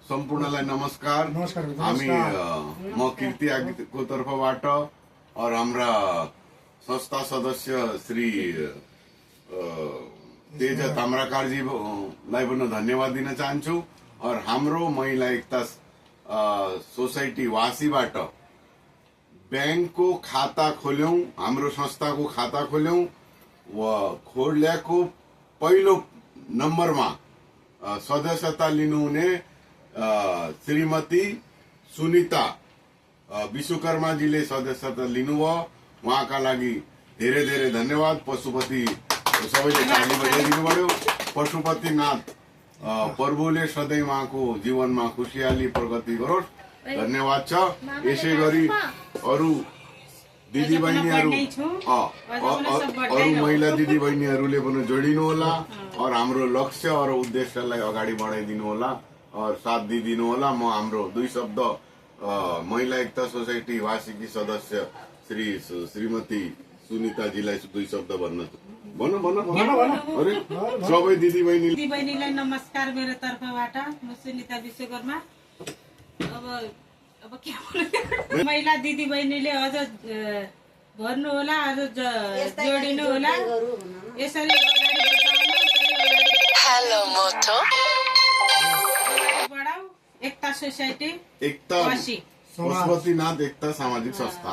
सम्पूर्णलाई नमस्कार। हामी म कीर्ति आगिको तर्फबाट और हाम्रा संस्था सदस्य श्री तेज ताम्राकारजी लाई पनि धन्यवाद दिन चाहन्छु और हाम्रो महिला एकता सोसाइटी वासीबाट बैंक को खाता खोल्यौं, हाम्रो संस्थाको खाता खोल्यौं व खोल्याको पहिलो नम्बरमा सदस्यता लिनुहुने श्रीमती सुनीता विश्वकर्माजीले सदस्यता लिनुभयो। उहाँका लागि धेरै धेरै धन्यवाद। पशुपति सबैले ताली बजाइदिनु पर्यो। पशुपतिनाथ प्रभुले सधैँ उहाँको जीवनमा खुशियाली प्रगति गरोस्। धन्यवाद छ। यसै गरी अरू दिदी बहिनीहरू अरू महिला दिदी बहिनीहरूले पनि जोडिनु होला और हाम्रो लक्ष्य और उद्देश्यलाई अगाडि बढाइदिनु होला और साथ दिइदिनु होला। म हाम्रो दुई शब्द महिला एकता सोसाइटी वासीकी सदस्य श्रीमती सुनीताजीलाई दुई शब्द भन्न अरे सबै दिदी बहिनीलाई नमस्कार मेरो तर्फबाट। म सुनीता विश्वकर्मा। अब के भन्नु, महिला दिदी बहिनीले अझ भर्नु होला, अझ जोडिनु होला। यसरी हेलो मोटो बढाऊ एकता सोसाइटी एकता पशुपतिनाथ एकता सामाजिक संस्था।